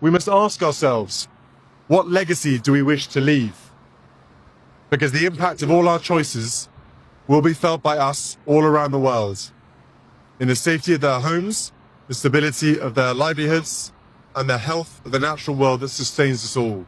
We must ask ourselves, what legacy do we wish to leave? Because the impact of all our choices will be felt by us all around the world, in the safety of their homes, the stability of their livelihoods, and the health of the natural world that sustains us all.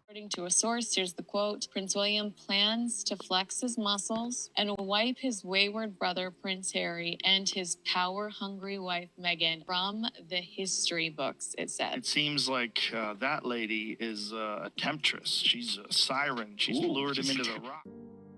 According to a source, here's the quote: Prince William plans to flex his muscles and wipe his wayward brother, Prince Harry, and his power-hungry wife, Meghan, from the history books, it said. It seems like that lady is a temptress. She's a siren. She's lured him into the rock.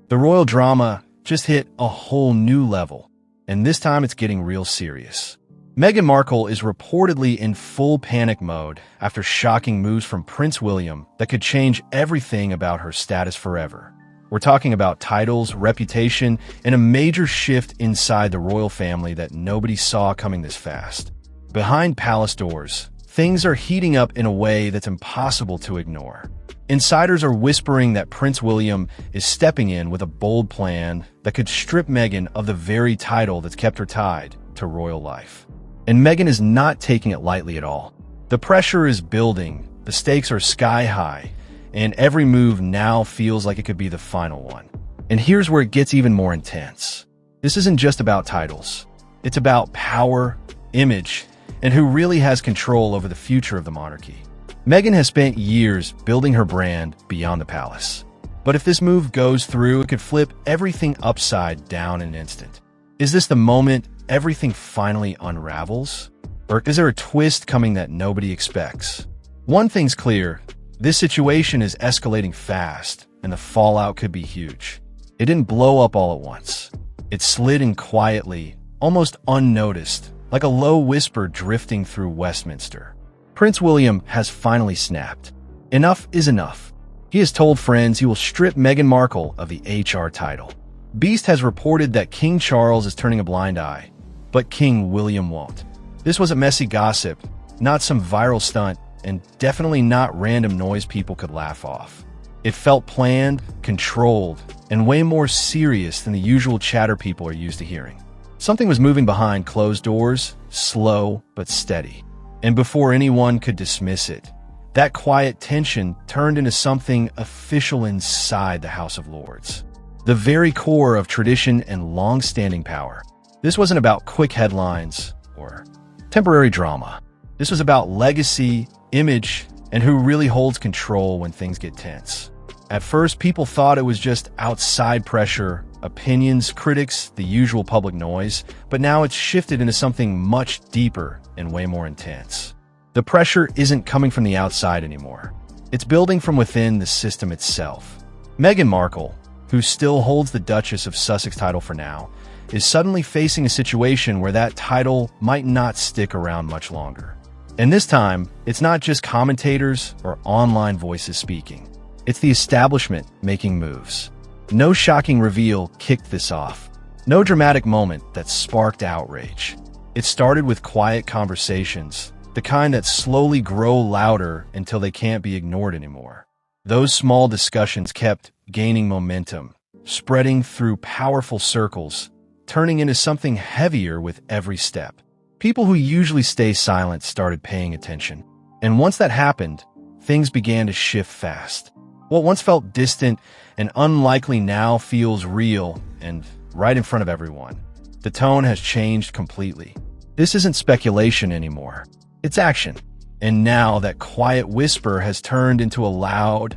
The royal drama just hit a whole new level, and this time it's getting real serious. Meghan Markle is reportedly in full panic mode after shocking moves from Prince William that could change everything about her status forever. We're talking about titles, reputation, and a major shift inside the royal family that nobody saw coming this fast. Behind palace doors, things are heating up in a way that's impossible to ignore. Insiders are whispering that Prince William is stepping in with a bold plan that could strip Meghan of the very title that's kept her tied to royal life. And Meghan is not taking it lightly at all. The pressure is building, the stakes are sky high, and every move now feels like it could be the final one. And here's where it gets even more intense. This isn't just about titles. It's about power, image, and who really has control over the future of the monarchy. Meghan has spent years building her brand beyond the palace. But if this move goes through, it could flip everything upside down in an instant. Is this the moment everything finally unravels? Or is there a twist coming that nobody expects? One thing's clear, this situation is escalating fast, and the fallout could be huge. It didn't blow up all at once. It slid in quietly, almost unnoticed, like a low whisper drifting through Westminster. Prince William has finally snapped. Enough is enough. He has told friends he will strip Meghan Markle of the HR title. Beast has reported that King Charles is turning a blind eye, but King William won't. This was a messy gossip, not some viral stunt, and definitely not random noise people could laugh off. It felt planned, controlled, and way more serious than the usual chatter people are used to hearing. Something was moving behind closed doors, slow but steady. And before anyone could dismiss it, that quiet tension turned into something official inside the House of Lords. The very core of tradition and long-standing power. This wasn't about quick headlines or temporary drama. This was about legacy, image, and who really holds control when things get tense. At first, people thought it was just outside pressure, opinions, critics, the usual public noise, but now it's shifted into something much deeper and way more intense. The pressure isn't coming from the outside anymore. It's building from within the system itself. Meghan Markle, who still holds the Duchess of Sussex title for now, is suddenly facing a situation where that title might not stick around much longer. And this time, it's not just commentators or online voices speaking. It's the establishment making moves. No shocking reveal kicked this off. No dramatic moment that sparked outrage. It started with quiet conversations, the kind that slowly grow louder until they can't be ignored anymore. Those small discussions kept gaining momentum, spreading through powerful circles, turning into something heavier with every step. People who usually stay silent started paying attention. And once that happened, things began to shift fast. What once felt distant and unlikely now feels real and right in front of everyone. The tone has changed completely. This isn't speculation anymore. It's action. And now that quiet whisper has turned into a loud,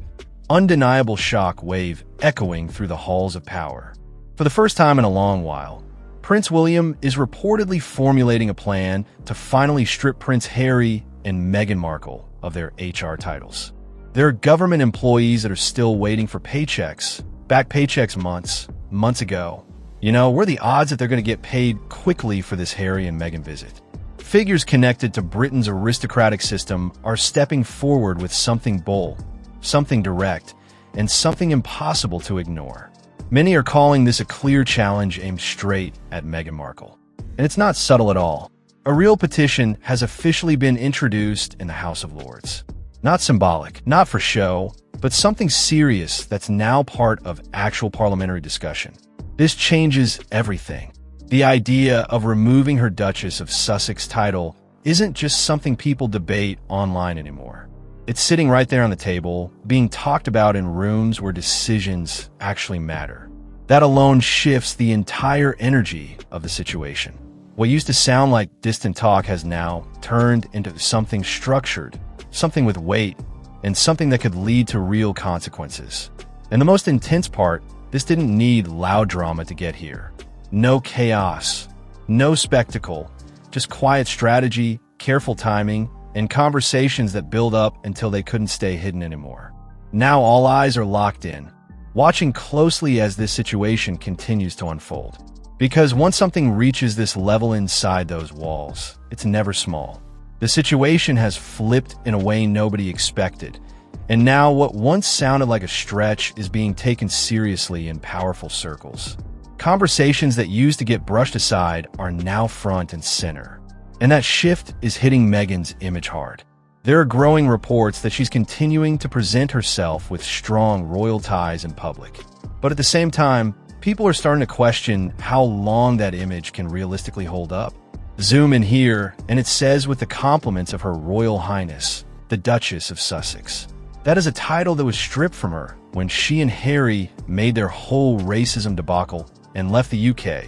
undeniable shock wave echoing through the halls of power. For the first time in a long while, Prince William is reportedly formulating a plan to finally strip Prince Harry and Meghan Markle of their HR titles. There are government employees that are still waiting for paychecks, back paychecks months ago. What are the odds that they're going to get paid quickly for this Harry and Meghan visit? Figures connected to Britain's aristocratic system are stepping forward with something bold, something direct, and something impossible to ignore. Many are calling this a clear challenge aimed straight at Meghan Markle. And it's not subtle at all. A real petition has officially been introduced in the House of Lords. Not symbolic, not for show, but something serious that's now part of actual parliamentary discussion. This changes everything. The idea of removing her Duchess of Sussex title isn't just something people debate online anymore. It's sitting right there on the table, being talked about in rooms where decisions actually matter. That alone shifts the entire energy of the situation. What used to sound like distant talk has now turned into something structured, something with weight, and something that could lead to real consequences. And the most intense part, this didn't need loud drama to get here. No chaos, no spectacle, just quiet strategy, careful timing, and conversations that build up until they couldn't stay hidden anymore. Now all eyes are locked in, watching closely as this situation continues to unfold. Because once something reaches this level inside those walls, it's never small. The situation has flipped in a way nobody expected, and now what once sounded like a stretch is being taken seriously in powerful circles. Conversations that used to get brushed aside are now front and center. And that shift is hitting Meghan's image hard. There are growing reports that she's continuing to present herself with strong royal ties in public. But at the same time, people are starting to question how long that image can realistically hold up. Zoom in here, and it says with the compliments of Her Royal Highness, the Duchess of Sussex. That is a title that was stripped from her when she and Harry made their whole racism debacle and left the UK,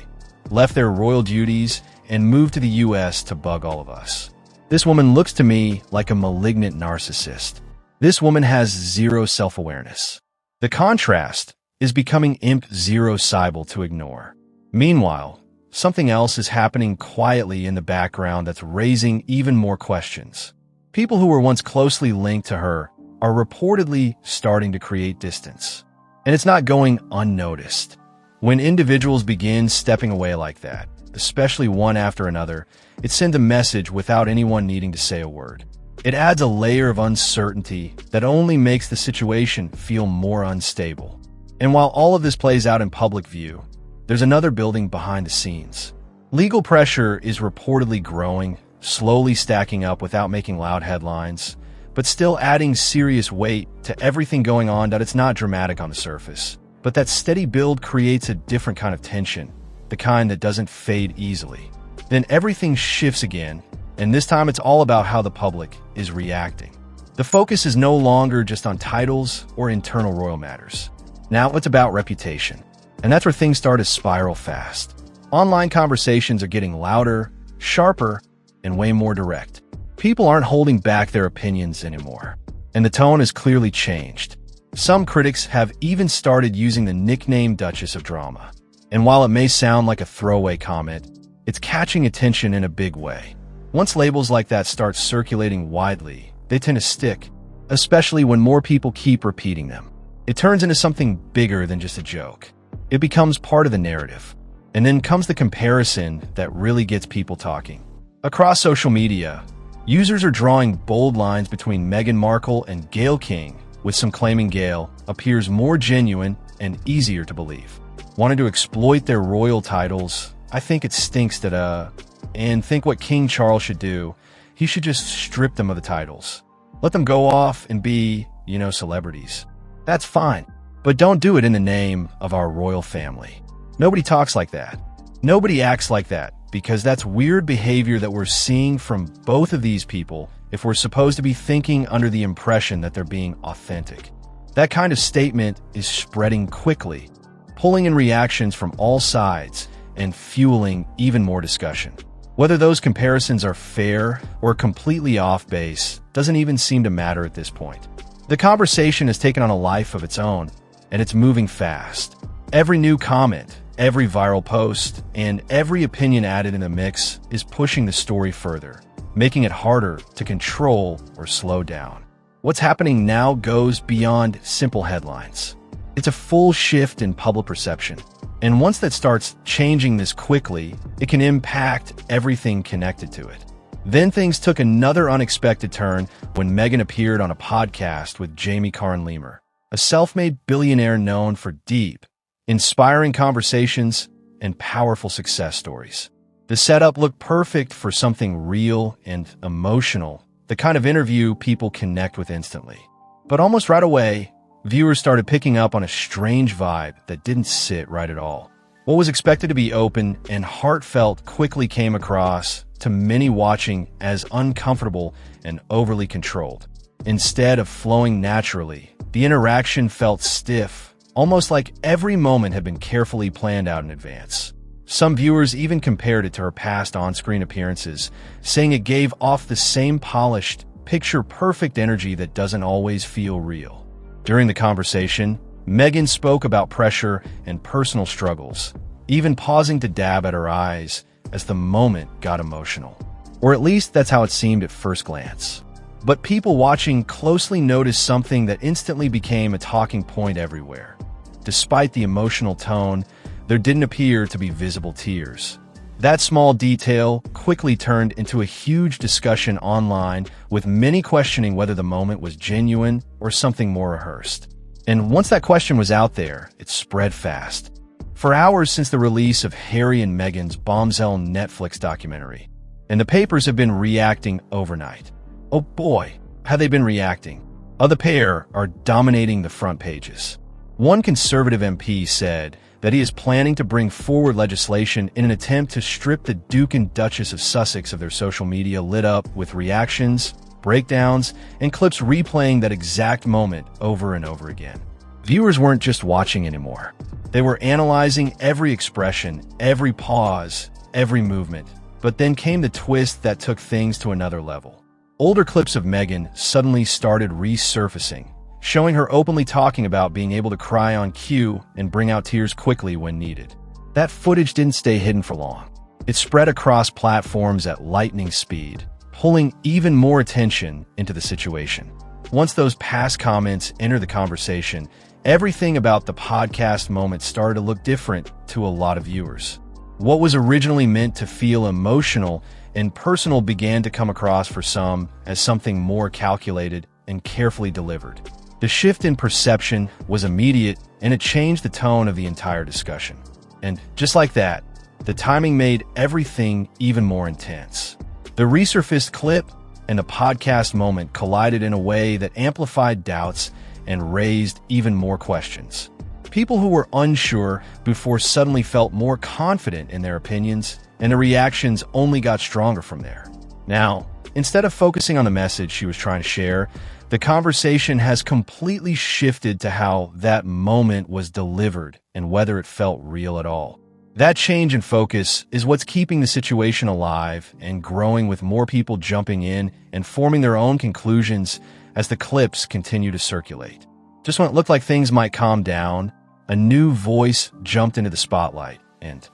left their royal duties, and moved to the US to bug all of us. This woman looks to me like a malignant narcissist. This woman has zero self-awareness. The contrast is becoming impossible to ignore. Meanwhile, something else is happening quietly in the background that's raising even more questions. People who were once closely linked to her are reportedly starting to create distance. And it's not going unnoticed. When individuals begin stepping away like that, especially one after another, it sends a message without anyone needing to say a word. It adds a layer of uncertainty that only makes the situation feel more unstable. And while all of this plays out in public view, there's another building behind the scenes. Legal pressure is reportedly growing, slowly stacking up without making loud headlines, but still adding serious weight to everything going on. That it's not dramatic on the surface, but that steady build creates a different kind of tension, the kind that doesn't fade easily. Then everything shifts again, and this time it's all about how the public is reacting. The focus is no longer just on titles or internal royal matters. Now it's about reputation, and that's where things start to spiral fast. Online conversations are getting louder, sharper, and way more direct. People aren't holding back their opinions anymore, and the tone has clearly changed. Some critics have even started using the nickname Duchess of Drama. And while it may sound like a throwaway comment, it's catching attention in a big way. Once labels like that start circulating widely, they tend to stick, especially when more people keep repeating them. It turns into something bigger than just a joke. It becomes part of the narrative. And then comes the comparison that really gets people talking. Across social media, users are drawing bold lines between Meghan Markle and Gayle King, with some claiming Gayle appears more genuine and easier to believe. Wanted to exploit their royal titles, I think it stinks that, and think what King Charles should do, he should just strip them of the titles. Let them go off and be, celebrities. That's fine, but don't do it in the name of our royal family. Nobody talks like that. Nobody acts like that, because that's weird behavior that we're seeing from both of these people if we're supposed to be thinking under the impression that they're being authentic. That kind of statement is spreading quickly, pulling in reactions from all sides and fueling even more discussion. Whether those comparisons are fair or completely off base doesn't even seem to matter at this point. The conversation has taken on a life of its own, and it's moving fast. Every new comment, every viral post, and every opinion added in the mix is pushing the story further, making it harder to control or slow down. What's happening now goes beyond simple headlines. It's a full shift in public perception. And once that starts changing this quickly, it can impact everything connected to it. Then things took another unexpected turn when Meghan appeared on a podcast with Jamie Carn-Lemmer, a self-made billionaire known for deep, inspiring conversations and powerful success stories. The setup looked perfect for something real and emotional, the kind of interview people connect with instantly. But almost right away, viewers started picking up on a strange vibe that didn't sit right at all. What was expected to be open and heartfelt quickly came across to many watching as uncomfortable and overly controlled. Instead of flowing naturally, the interaction felt stiff, almost like every moment had been carefully planned out in advance. Some viewers even compared it to her past on-screen appearances, saying it gave off the same polished, picture-perfect energy that doesn't always feel real. During the conversation, Meghan spoke about pressure and personal struggles, even pausing to dab at her eyes as the moment got emotional. Or at least that's how it seemed at first glance. But people watching closely noticed something that instantly became a talking point everywhere. Despite the emotional tone, there didn't appear to be visible tears. That small detail quickly turned into a huge discussion online, with many questioning whether the moment was genuine or something more rehearsed. And once that question was out there, it spread fast. For hours since the release of Harry and Meghan's bombshell Netflix documentary, and the papers have been reacting overnight. Oh boy, have they been reacting. The pair are dominating the front pages. One conservative MP said that he is planning to bring forward legislation in an attempt to strip the Duke and Duchess of Sussex of their social media, lit up with reactions, breakdowns, and clips replaying that exact moment over and over again. Viewers weren't just watching anymore. They were analyzing every expression, every pause, every movement. But then came the twist that took things to another level. Older clips of Meghan suddenly started resurfacing, showing her openly talking about being able to cry on cue and bring out tears quickly when needed. That footage didn't stay hidden for long. It spread across platforms at lightning speed, pulling even more attention into the situation. Once those past comments entered the conversation, everything about the podcast moment started to look different to a lot of viewers. What was originally meant to feel emotional and personal began to come across for some as something more calculated and carefully delivered. The shift in perception was immediate, and it changed the tone of the entire discussion. And just like that, the timing made everything even more intense. The resurfaced clip and the podcast moment collided in a way that amplified doubts and raised even more questions. People who were unsure before suddenly felt more confident in their opinions, and the reactions only got stronger from there. Now, instead of focusing on the message she was trying to share, the conversation has completely shifted to how that moment was delivered and whether it felt real at all. That change in focus is what's keeping the situation alive and growing, with more people jumping in and forming their own conclusions as the clips continue to circulate. Just when it looked like things might calm down, a new voice jumped into the spotlight, and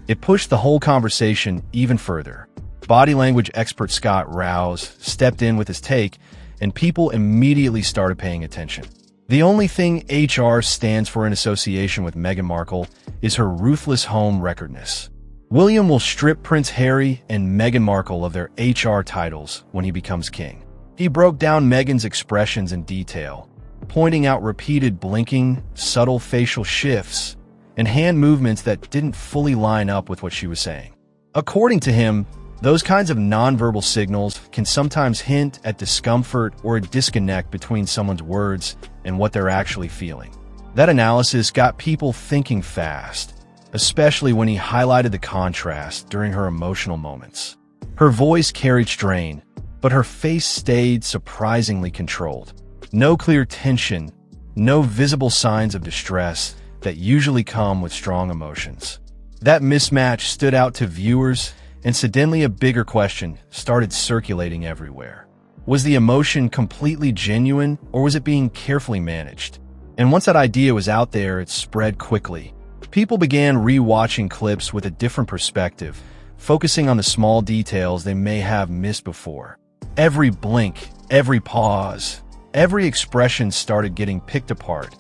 it pushed the whole conversation even further. Body language expert Scott Rouse stepped in with his take, and people immediately started paying attention. The only thing HR stands for in association with Meghan Markle is her ruthless home recordness. William will strip Prince Harry and Meghan Markle of their HR titles when he becomes king. He broke down Meghan's expressions in detail, pointing out repeated blinking, subtle facial shifts, and hand movements that didn't fully line up with what she was saying. According to him, those kinds of nonverbal signals can sometimes hint at discomfort or a disconnect between someone's words and what they're actually feeling. That analysis got people thinking fast, especially when he highlighted the contrast during her emotional moments. Her voice carried strain, but her face stayed surprisingly controlled. No clear tension, no visible signs of distress that usually come with strong emotions. That mismatch stood out to viewers, and suddenly a bigger question started circulating everywhere. Was the emotion completely genuine, or was it being carefully managed? And once that idea was out there, it spread quickly. People began re-watching clips with a different perspective, focusing on the small details they may have missed before. Every blink, every pause, every expression started getting picked apart,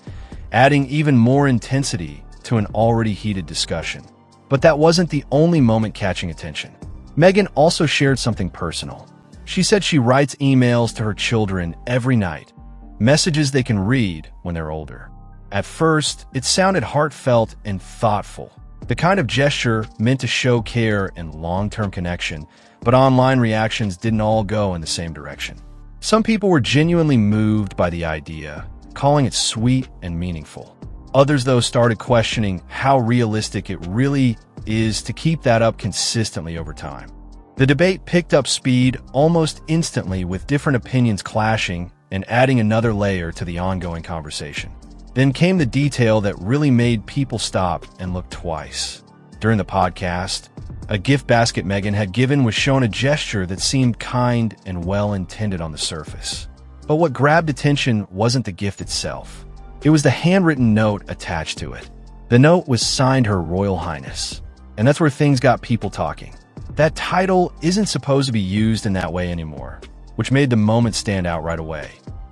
adding even more intensity to an already heated discussion. But that wasn't the only moment catching attention. Meghan also shared something personal. She said she writes emails to her children every night, messages they can read when they're older. At first, it sounded heartfelt and thoughtful, the kind of gesture meant to show care and long-term connection, but online reactions didn't all go in the same direction. Some people were genuinely moved by the idea, calling it sweet and meaningful. Others, though, started questioning how realistic it really is to keep that up consistently over time. The debate picked up speed almost instantly, with different opinions clashing and adding another layer to the ongoing conversation. Then came the detail that really made people stop and look twice. During the podcast, a gift basket Meghan had given was shown, a gesture that seemed kind and well-intended on the surface. But what grabbed attention wasn't the gift itself. It was the handwritten note attached to it. The note was signed Her Royal Highness, and that's where things got people talking. That title isn't supposed to be used in that way anymore, which made the moment stand out right away.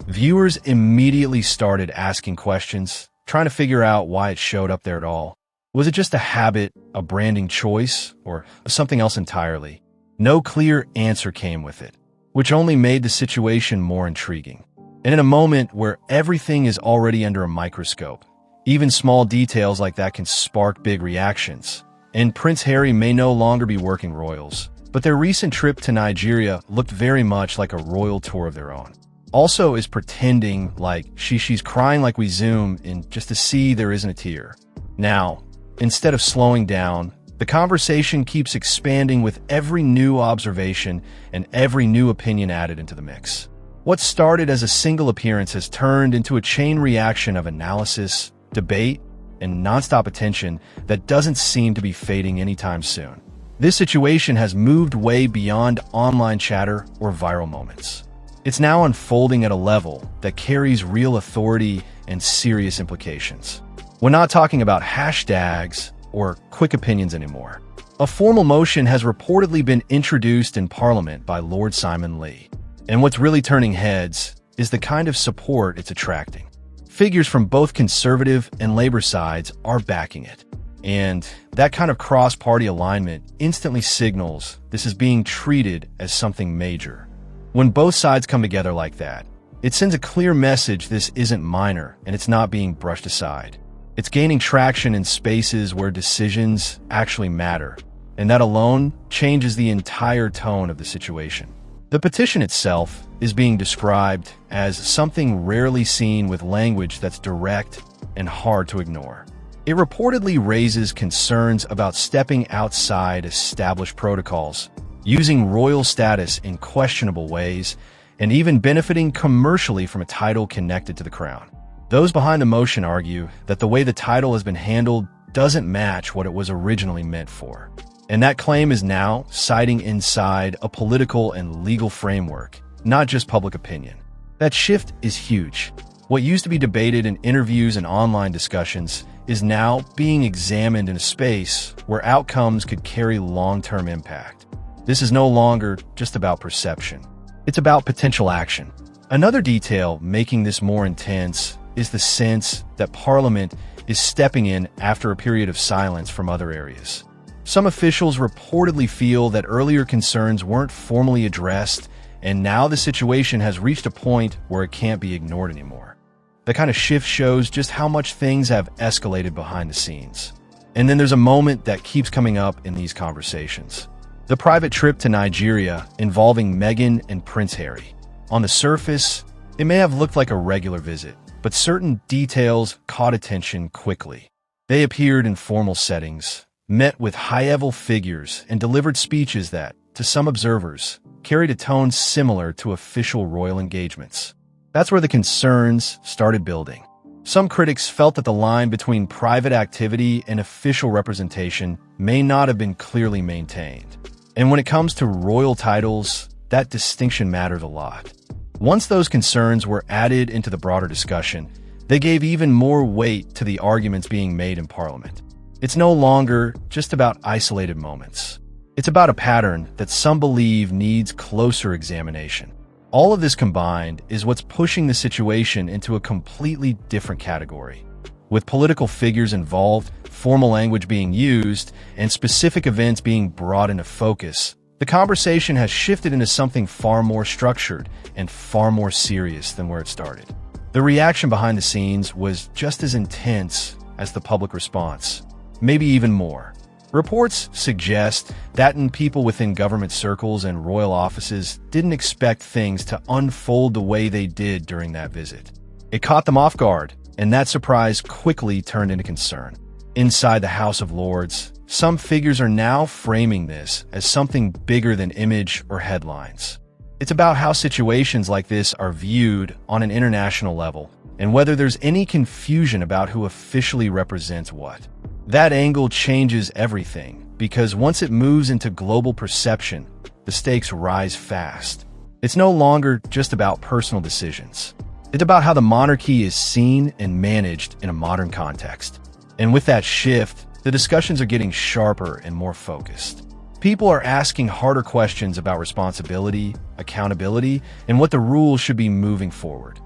Viewers immediately started asking questions, trying to figure out why it showed up there at all. Was it just a habit, a branding choice, or something else entirely? No clear answer came with it, which only made the situation more intriguing. And in a moment where everything is already under a microscope, even small details like that can spark big reactions. And Prince Harry may no longer be working royals, but their recent trip to Nigeria looked very much like a royal tour of their own. Also is pretending like she's crying like we zoom in just to see there isn't a tear. Now, instead of slowing down, the conversation keeps expanding with every new observation and every new opinion added into the mix. What started as a single appearance has turned into a chain reaction of analysis, debate, and nonstop attention that doesn't seem to be fading anytime soon. This situation has moved way beyond online chatter or viral moments. It's now unfolding at a level that carries real authority and serious implications. We're not talking about hashtags or quick opinions anymore. A formal motion has reportedly been introduced in Parliament by Lord Simon Lee. And what's really turning heads is the kind of support it's attracting. Figures from both Conservative and Labour sides are backing it. And that kind of cross-party alignment instantly signals this is being treated as something major. When both sides come together like that, it sends a clear message this isn't minor and it's not being brushed aside. It's gaining traction in spaces where decisions actually matter, and that alone changes the entire tone of the situation. The petition itself is being described as something rarely seen, with language that's direct and hard to ignore. It reportedly raises concerns about stepping outside established protocols, using royal status in questionable ways, and even benefiting commercially from a title connected to the crown. Those behind the motion argue that the way the title has been handled doesn't match what it was originally meant for. And that claim is now siding inside a political and legal framework, not just public opinion. That shift is huge. What used to be debated in interviews and online discussions is now being examined in a space where outcomes could carry long-term impact. This is no longer just about perception. It's about potential action. Another detail making this more intense is the sense that Parliament is stepping in after a period of silence from other areas. Some officials reportedly feel that earlier concerns weren't formally addressed, and now the situation has reached a point where it can't be ignored anymore. The kind of shift shows just how much things have escalated behind the scenes. And then there's a moment that keeps coming up in these conversations. The private trip to Nigeria involving Meghan and Prince Harry. On the surface, it may have looked like a regular visit, but certain details caught attention quickly. They appeared in formal settings, met with high-level figures, and delivered speeches that, to some observers, carried a tone similar to official royal engagements. That's where the concerns started building. Some critics felt that the line between private activity and official representation may not have been clearly maintained. And when it comes to royal titles, that distinction matters a lot. Once those concerns were added into the broader discussion, they gave even more weight to the arguments being made in Parliament. It's no longer just about isolated moments. It's about a pattern that some believe needs closer examination. All of this combined is what's pushing the situation into a completely different category. With political figures involved, formal language being used, and specific events being brought into focus, the conversation has shifted into something far more structured and far more serious than where it started. The reaction behind the scenes was just as intense as the public response, maybe even more. Reports suggest that people within government circles and royal offices didn't expect things to unfold the way they did during that visit. It caught them off guard, and that surprise quickly turned into concern. Inside the House of Lords, some figures are now framing this as something bigger than image or headlines. It's about how situations like this are viewed on an international level, and whether there's any confusion about who officially represents what. That angle changes everything, because once it moves into global perception, the stakes rise fast. It's no longer just about personal decisions. It's about how the monarchy is seen and managed in a modern context. And with that shift, the discussions are getting sharper and more focused. People are asking harder questions about responsibility, accountability, and what the rules should be moving forward.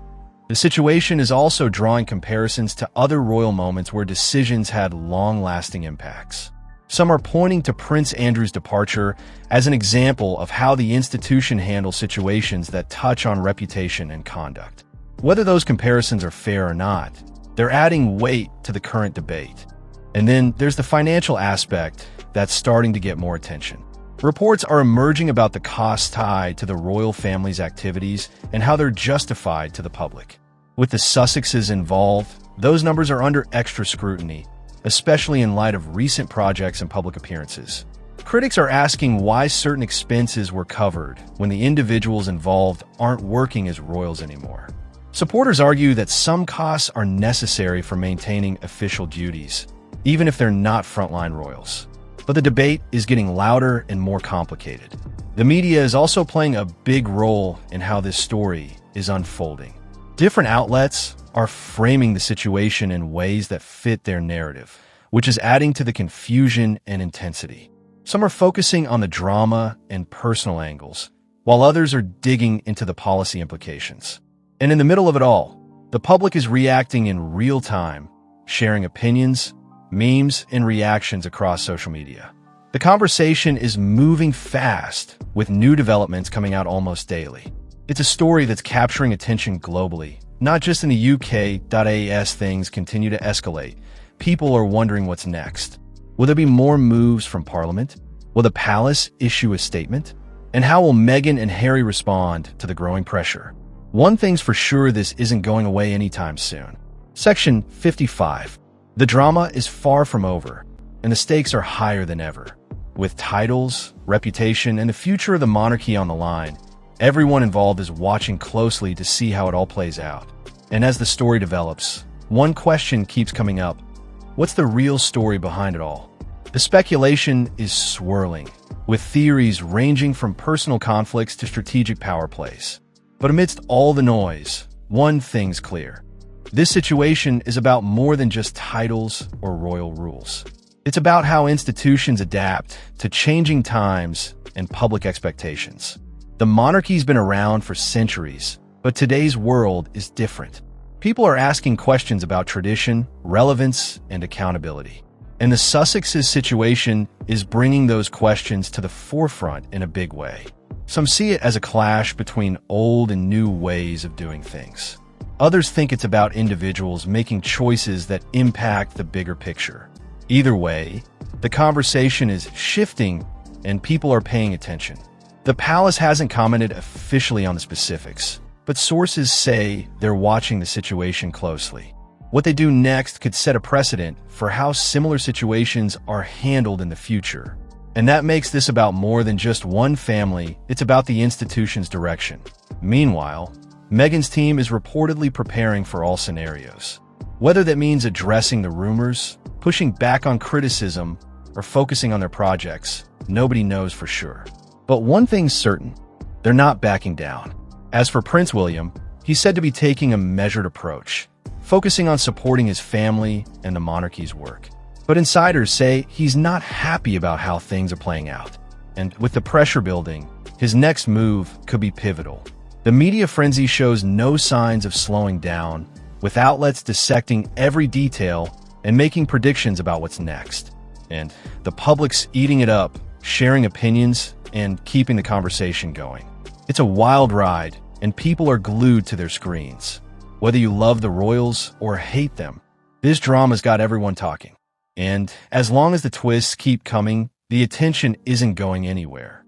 The situation is also drawing comparisons to other royal moments where decisions had long-lasting impacts. Some are pointing to Prince Andrew's departure as an example of how the institution handles situations that touch on reputation and conduct. Whether those comparisons are fair or not, they're adding weight to the current debate. And then there's the financial aspect that's starting to get more attention. Reports are emerging about the costs tied to the royal family's activities and how they're justified to the public. With the Sussexes involved, those numbers are under extra scrutiny, especially in light of recent projects and public appearances. Critics are asking why certain expenses were covered when the individuals involved aren't working as royals anymore. Supporters argue that some costs are necessary for maintaining official duties, even if they're not frontline royals. But the debate is getting louder and more complicated. The media is also playing a big role in how this story is unfolding. Different outlets are framing the situation in ways that fit their narrative, which is adding to the confusion and intensity. Some are focusing on the drama and personal angles, while others are digging into the policy implications. And in the middle of it all, the public is reacting in real time, sharing opinions, memes, and reactions across social media. The conversation is moving fast, with new developments coming out almost daily. It's a story that's capturing attention globally, not just in the UK. As things continue to escalate, people are wondering what's next. Will there be more moves from Parliament? Will the palace issue a statement? And how will Meghan and Harry respond to the growing pressure? One thing's for sure, this isn't going away anytime soon. Section 55. The drama is far from over, and the stakes are higher than ever. With titles, reputation, and the future of the monarchy on the line, everyone involved is watching closely to see how it all plays out. And as the story develops, one question keeps coming up. What's the real story behind it all? The speculation is swirling, with theories ranging from personal conflicts to strategic power plays. But amidst all the noise, one thing's clear. This situation is about more than just titles or royal rules. It's about how institutions adapt to changing times and public expectations. The monarchy's been around for centuries, but today's world is different. People are asking questions about tradition, relevance, and accountability. And the Sussexes situation is bringing those questions to the forefront in a big way. Some see it as a clash between old and new ways of doing things. Others think it's about individuals making choices that impact the bigger picture. Either way, the conversation is shifting and people are paying attention. The palace hasn't commented officially on the specifics, but sources say they're watching the situation closely. What they do next could set a precedent for how similar situations are handled in the future. And that makes this about more than just one family, it's about the institution's direction. Meanwhile, Meghan's team is reportedly preparing for all scenarios. Whether that means addressing the rumors, pushing back on criticism, or focusing on their projects, nobody knows for sure. But one thing's certain, they're not backing down. As for Prince William, he's said to be taking a measured approach, focusing on supporting his family and the monarchy's work. But insiders say he's not happy about how things are playing out. And with the pressure building, his next move could be pivotal. The media frenzy shows no signs of slowing down, with outlets dissecting every detail and making predictions about what's next. And the public's eating it up, sharing opinions, and keeping the conversation going. It's a wild ride, and people are glued to their screens. Whether you love the royals or hate them, this drama's got everyone talking. And as long as the twists keep coming, the attention isn't going anywhere.